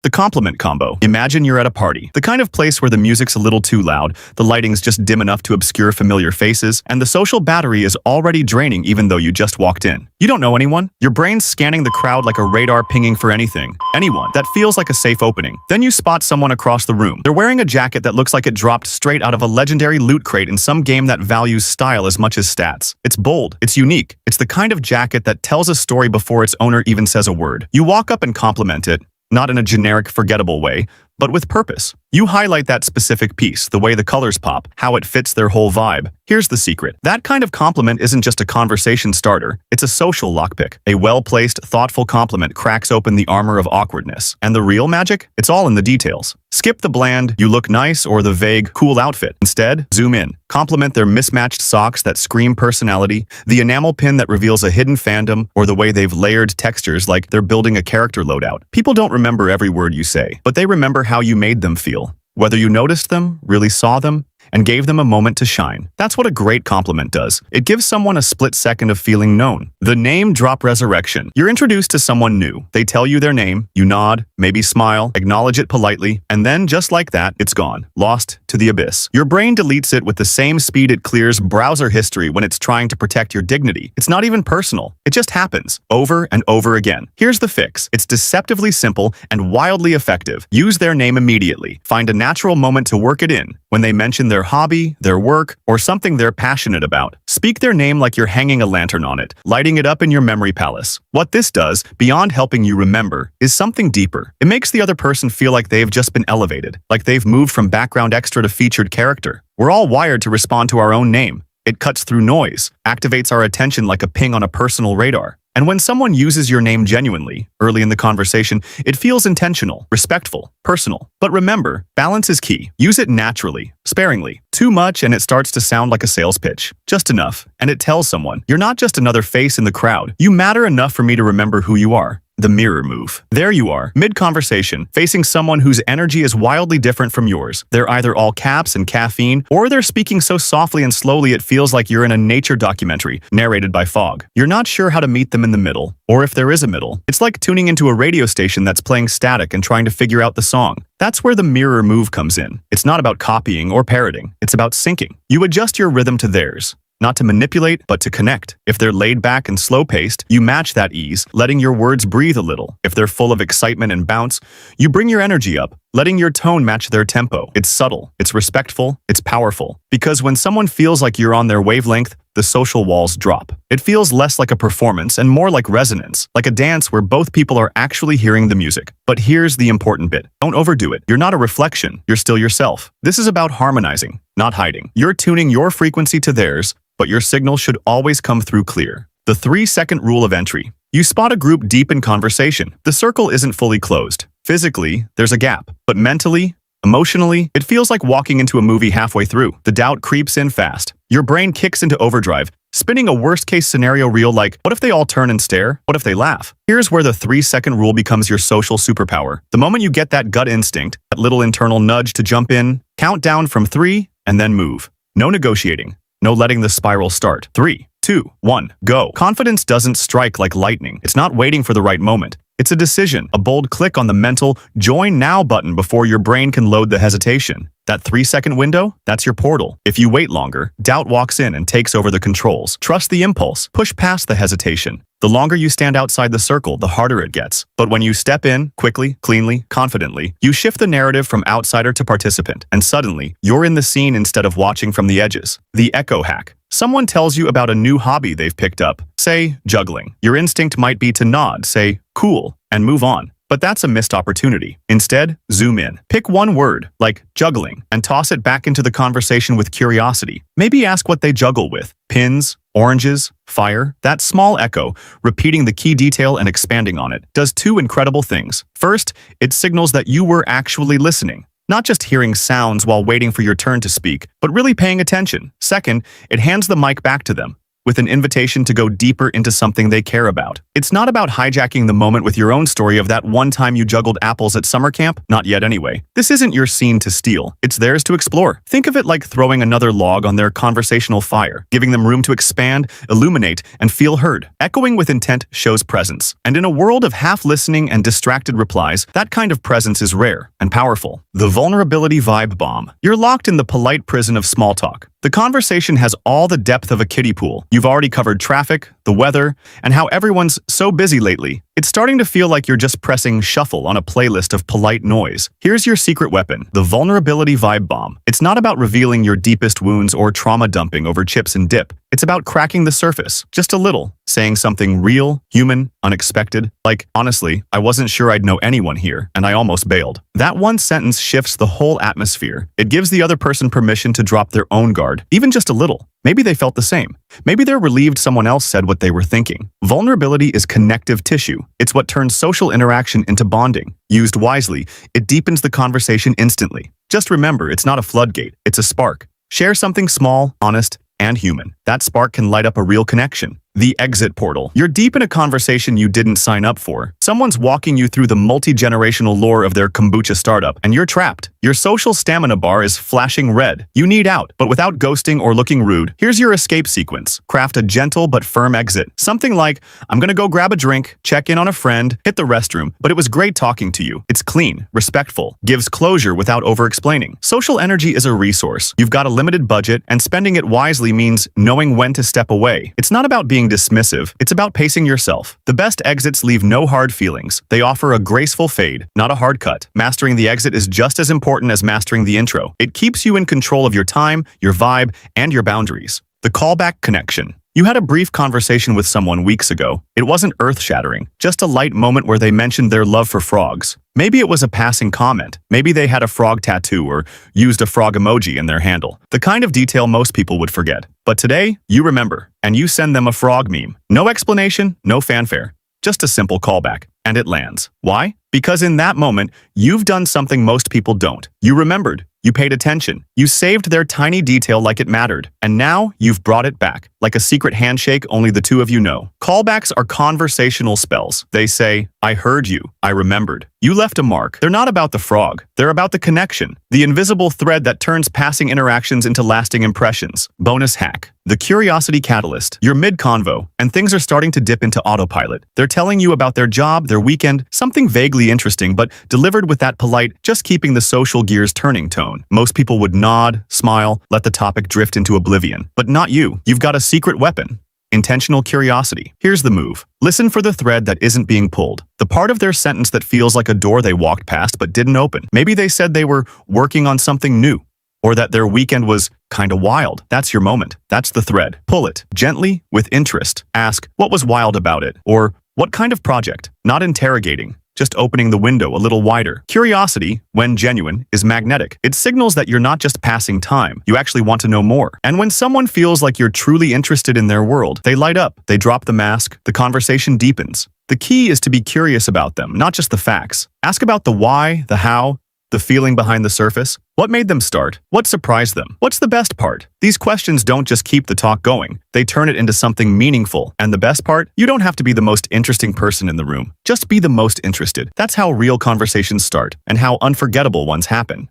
The compliment combo. Imagine you're at a party, the kind of place where the music's a little too loud, the lighting's just dim enough to obscure familiar faces, and the social battery is already draining even though you just walked in. You don't know anyone. Your brain's scanning the crowd like a radar pinging for anyone that feels like a safe opening. Then you spot someone across the room. They're wearing a jacket that looks like it dropped straight out of a legendary loot crate in some game that values style as much as stats. It's bold. It's unique. It's the kind of jacket that tells a story before its owner even says a word. You walk up and compliment it, not in a generic, forgettable way, but with purpose. You highlight that specific piece, the way the colors pop, how it fits their whole vibe. Here's the secret. That kind of compliment isn't just a conversation starter, it's a social lockpick. A well-placed, thoughtful compliment cracks open the armor of awkwardness. And the real magic? It's all in the details. Skip the bland, you look nice, or the vague, cool outfit. Instead, zoom in. Compliment their mismatched socks that scream personality, the enamel pin that reveals a hidden fandom, or the way they've layered textures like they're building a character loadout. People don't remember every word you say, but they remember how you made them feel. Whether you noticed them, really saw them, and gave them a moment to shine. That's what a great compliment does. It gives someone a split second of feeling known. The name drop resurrection. You're introduced to someone new. They tell you their name, you nod, maybe smile, acknowledge it politely, and then just like that, it's gone, lost to the abyss. Your brain deletes it with the same speed it clears browser history when it's trying to protect your dignity. It's not even personal. It just happens, over and over again. Here's the fix. It's deceptively simple and wildly effective. Use their name immediately. Find a natural moment to work it in. When they mention their hobby, their work, or something they're passionate about, speak their name like you're hanging a lantern on it, lighting it up in your memory palace. What this does, beyond helping you remember, is something deeper. It makes the other person feel like they've just been elevated, like they've moved from background extra to featured character. We're all wired to respond to our own name. It cuts through noise, activates our attention like a ping on a personal radar. And when someone uses your name genuinely, early in the conversation, it feels intentional, respectful, personal. But remember, balance is key. Use it naturally, sparingly. Too much and it starts to sound like a sales pitch. Just enough, and it tells someone, you're not just another face in the crowd. You matter enough for me to remember who you are. The mirror move. There you are, mid-conversation, facing someone whose energy is wildly different from yours. They're either all caps and caffeine, or they're speaking so softly and slowly it feels like you're in a nature documentary, narrated by fog. You're not sure how to meet them in the middle, or if there is a middle. It's like tuning into a radio station that's playing static and trying to figure out the song. That's where the mirror move comes in. It's not about copying or parroting. It's about syncing. You adjust your rhythm to theirs. Not to manipulate, but to connect. If they're laid back and slow-paced, you match that ease, letting your words breathe a little. If they're full of excitement and bounce, you bring your energy up, letting your tone match their tempo. It's subtle, it's respectful, it's powerful. Because when someone feels like you're on their wavelength, the social walls drop. It feels less like a performance and more like resonance, like a dance where both people are actually hearing the music. But here's the important bit. Don't overdo it. You're not a reflection. You're still yourself. This is about harmonizing, not hiding. You're tuning your frequency to theirs, but your signal should always come through clear. The 3-second rule of entry. You spot a group deep in conversation. The circle isn't fully closed. Physically, there's a gap, but mentally, emotionally, it feels like walking into a movie halfway through. The doubt creeps in fast. Your brain kicks into overdrive, spinning a worst-case scenario reel like, what if they all turn and stare? What if they laugh? Here's where the 3-second rule becomes your social superpower. The moment you get that gut instinct, that little internal nudge to jump in, count down from 3, and then move. No negotiating. No letting the spiral start. 3, 2, 1, go. Confidence doesn't strike like lightning. It's not waiting for the right moment. It's a decision, a bold click on the mental join now button before your brain can load the hesitation. That 3-second window, that's your portal. If you wait longer, doubt walks in and takes over the controls. Trust the impulse. Push past the hesitation. The longer you stand outside the circle, the harder it gets. But when you step in, quickly, cleanly, confidently, you shift the narrative from outsider to participant. And suddenly, you're in the scene instead of watching from the edges. The echo hack. Someone tells you about a new hobby they've picked up. Say, juggling. Your instinct might be to nod, say, cool, and move on. But that's a missed opportunity. Instead, zoom in. Pick one word, like juggling, and toss it back into the conversation with curiosity. Maybe ask what they juggle with. Pins, oranges, fire. That small echo, repeating the key detail and expanding on it, does 2 incredible things. First, it signals that you were actually listening. Not just hearing sounds while waiting for your turn to speak, but really paying attention. Second, it hands the mic back to them. with an invitation to go deeper into something they care about. It's not about hijacking the moment with your own story of that one time you juggled apples at summer camp. Not yet anyway. This isn't your scene to steal. It's theirs to explore. Think of it like throwing another log on their conversational fire, giving them room to expand, illuminate, and feel heard. Echoing with intent shows presence. And in a world of half-listening and distracted replies, that kind of presence is rare and powerful. The vulnerability vibe bomb. You're locked in the polite prison of small talk. The conversation has all the depth of a kiddie pool. You've already covered traffic, the weather, and how everyone's so busy lately. It's starting to feel like you're just pressing shuffle on a playlist of polite noise. Here's your secret weapon, the vulnerability vibe bomb. It's not about revealing your deepest wounds or trauma dumping over chips and dip. It's about cracking the surface, just a little, saying something real, human, unexpected, like, honestly, I wasn't sure I'd know anyone here, and I almost bailed. That one sentence shifts the whole atmosphere. It gives the other person permission to drop their own guard, even just a little. Maybe they felt the same. Maybe they're relieved someone else said what they were thinking. Vulnerability is connective tissue. It's what turns social interaction into bonding. Used wisely, it deepens the conversation instantly. Just remember, it's not a floodgate, it's a spark. Share something small, honest, and human. That spark can light up a real connection. The exit portal. You're deep in a conversation you didn't sign up for. Someone's walking you through the multi-generational lore of their kombucha startup, and you're trapped. Your social stamina bar is flashing red. You need out, but without ghosting or looking rude. Here's your escape sequence. Craft a gentle but firm exit. Something like, I'm gonna go grab a drink, check in on a friend, hit the restroom, but it was great talking to you. It's clean, respectful, gives closure without over-explaining. Social energy is a resource. You've got a limited budget, and spending it wisely means knowing when to step away. It's not about being dismissive, it's about pacing yourself. The best exits leave no hard feelings. They offer a graceful fade, not a hard cut. Mastering the exit is just as important as mastering the intro. It keeps you in control of your time, your vibe, and your boundaries. The callback connection. You had a brief conversation with someone weeks ago. It wasn't earth-shattering, just a light moment where they mentioned their love for frogs. Maybe it was a passing comment. Maybe they had a frog tattoo or used a frog emoji in their handle. The kind of detail most people would forget. But today, you remember, and you send them a frog meme. No explanation, no fanfare. Just a simple callback. And it lands. Why? Because in that moment, you've done something most people don't. You remembered. You paid attention. You saved their tiny detail like it mattered. And now you've brought it back, like a secret handshake only the two of you know. Callbacks are conversational spells. They say, I heard you. I remembered. You left a mark. They're not about the frog. They're about the connection, the invisible thread that turns passing interactions into lasting impressions. Bonus hack. The curiosity catalyst. You're mid-convo, and things are starting to dip into autopilot. They're telling you about their job, their weekend, something vaguely interesting, but delivered with that polite, just keeping the social gears turning tone. Most people would nod, smile, let the topic drift into oblivion. But not you. You've got a secret weapon. Intentional curiosity. Here's the move. Listen for the thread that isn't being pulled. The part of their sentence that feels like a door they walked past but didn't open. Maybe they said they were working on something new, or that their weekend was kinda wild. That's your moment. That's the thread. Pull it. Gently, with interest. Ask, what was wild about it? Or, what kind of project? Not interrogating. Just opening the window a little wider. Curiosity, when genuine, is magnetic. It signals that you're not just passing time, you actually want to know more. And when someone feels like you're truly interested in their world, they light up, they drop the mask, the conversation deepens. The key is to be curious about them, not just the facts. Ask about the why, the how, the feeling behind the surface. What made them start? What surprised them? What's the best part? These questions don't just keep the talk going. They turn it into something meaningful. And the best part? You don't have to be the most interesting person in the room. Just be the most interested. That's how real conversations start, and how unforgettable ones happen.